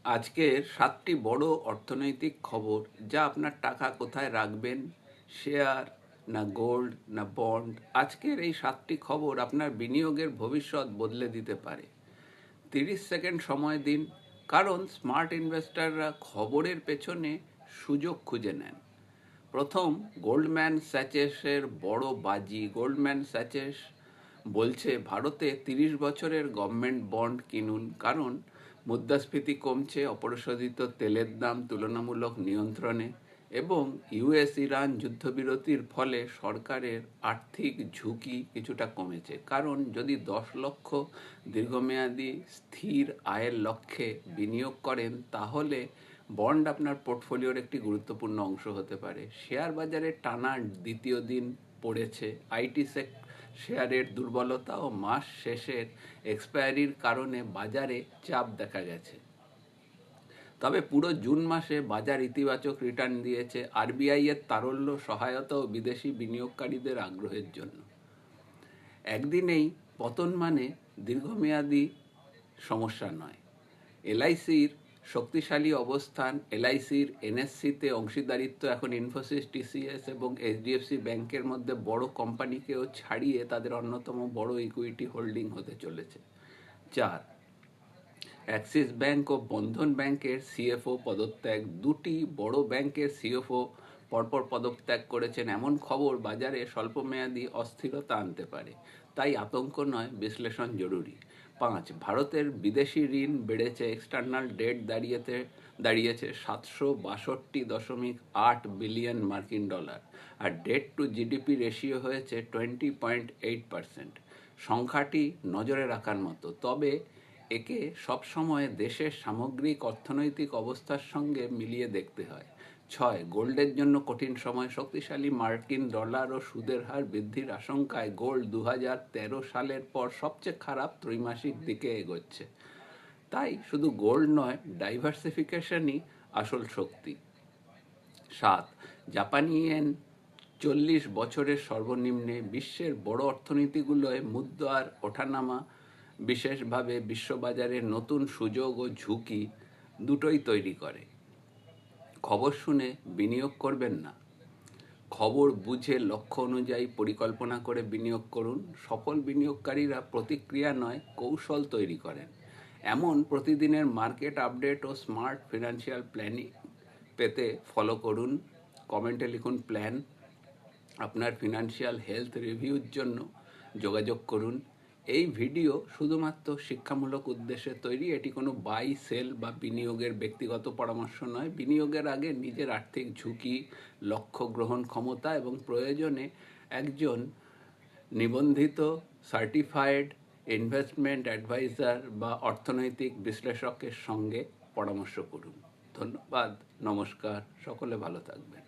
আজকের 7টি বড় অর্থনৈতিক খবর যা আপনার টাকা কোথায় রাখবেন, শেয়ার না গোল্ড না বন্ড। আজকের এই 7টি খবর আপনার বিনিয়োগের ভবিষ্যৎ বদলে দিতে পারে। 30 সেকেন্ড সময় দিন, কারণ স্মার্ট ইনভেস্টররা খবরের পেছনে সুযোগ খুঁজে নেন। প্রথম, গোল্ডম্যান স্যাচেসের বড় বাজি। গোল্ডম্যান স্যাচেস বলছে ভারতে 30 বছরের গভর্নমেন্ট বন্ড কিনুন, কারণ মুদ্রাস্ফীতি কমছে, অপরিশোধিত তেলের দাম তুলনামূলক নিয়ন্ত্রণে এবং ইউএস ইরান যুদ্ধবিরতির ফলে সরকারের আর্থিক ঝুঁকি কিছুটা কমেছে। কারণ যদি 10 লক্ষ দীর্ঘমেয়াদী স্থির আয়ের লক্ষ্যে বিনিয়োগ করেন, তাহলে বন্ড আপনার পোর্টফোলিওর একটি গুরুত্বপূর্ণ অংশ হতে পারে। শেয়ার বাজারে টানা দ্বিতীয় দিন পড়েছে। আইটি শেয়ারের দুর্বলতা ও মাস শেষের এক্সপায়ারির কারণে বাজারে চাপ দেখা গেছে। তবে পুরো জুন মাসে বাজার ইতিবাচক রিটার্ন দিয়েছে। আরবিআই এর তারল্য সহায়তা ও বিদেশি বিনিয়োগকারীদের আগ্রহের জন্য। একদিনেই পতন মানে দীর্ঘমেয়াদী সমস্যা নয়। এলআইসির শক্তিশালী অবস্থান, এলআইসির এনএসসিতে অংশীদারিত্ব এখন ইনফোসিস, টিসিএস এবং এইচডিএফসি ব্যাংকের মধ্যে বড় কোম্পানিকেও ছাড়িয়ে তাদের অন্যতম বড় ইকুইটি হোল্ডিং হতে চলেছে। 4, অ্যাক্সিস ব্যাংক ও বন্ধন ব্যাংকের সিএফও পদত্যাগ। দুটি বড় ব্যাংকের সিএফও পরপর পদত্যাগ করেছেন। এমন খবর বাজারে স্বল্পমেয়াদী অস্থিরতা আনতে পারে, তাই আতঙ্ক নয়, বিশ্লেষণ জরুরি। 5, ভারতের বিদেশি ঋণ বেড়েছে। এক্সটার্নাল ডেট দাঁড়িয়েছে 762.8 বিলিয়ন মার্কিন ডলার, আর ডেট টু জিডিপি রেশিও হয়েছে 20.8%। সংখ্যাটি নজরে রাখার মতো, তবে একে সবসময় দেশের সামগ্রিক অর্থনৈতিক অবস্থার সঙ্গে মিলিয়ে দেখতে হয়। 6, গোল্ডের জন্য কঠিন সময়। শক্তিশালী মার্কিন ডলার ও সুদের হার বৃদ্ধির আশঙ্কায় গোল্ড 2013 সালের পর সবচেয়ে খারাপ ত্রৈমাসিক দিকে এগোচ্ছে। তাই শুধু গোল্ড নয়, ডাইভার্সিফিকেশনই আসল শক্তি। 7, জাপানি ইয়েন 40 বছরের সর্বনিম্নে। বিশ্বের বড় অর্থনীতিগুলোয় মুদ্রার ওঠানামা বিশেষভাবে বিশ্ববাজারে নতুন সুযোগ ও ঝুঁকি দুটোই তৈরি করে। খবর শুনে বিনিয়োগ করবেন না, খবর বুঝে লক্ষ্য অনুযায়ী পরিকল্পনা করে বিনিয়োগ করুন। সফল বিনিয়োগকারীরা প্রতিক্রিয়া নয়, কৌশল তৈরি করেন। এমন প্রতিদিনের মার্কেট আপডেট ও স্মার্ট ফিনান্সিয়াল প্ল্যানিং পেতে ফলো করুন। কমেন্টে লিখুন প্ল্যান। আপনার ফিনান্সিয়াল হেলথ রিভিউর জন্য যোগাযোগ করুন। এই ভিডিও শুধুমাত্র শিক্ষামূলক উদ্দেশ্যে তৈরি। এটি কোনো বাই, সেল বা বিনিয়োগের ব্যক্তিগত পরামর্শ নয়। বিনিয়োগের আগে নিজের আর্থিক ঝুঁকি, লক্ষ্য গ্রহণ ক্ষমতা এবং প্রয়োজনে একজন নিবন্ধিত সার্টিফাইড ইনভেস্টমেন্ট অ্যাডভাইজার বা অর্থনৈতিক বিশ্লেষকের সঙ্গে পরামর্শ করুন। ধন্যবাদ, নমস্কার, সকলে ভালো থাকবেন।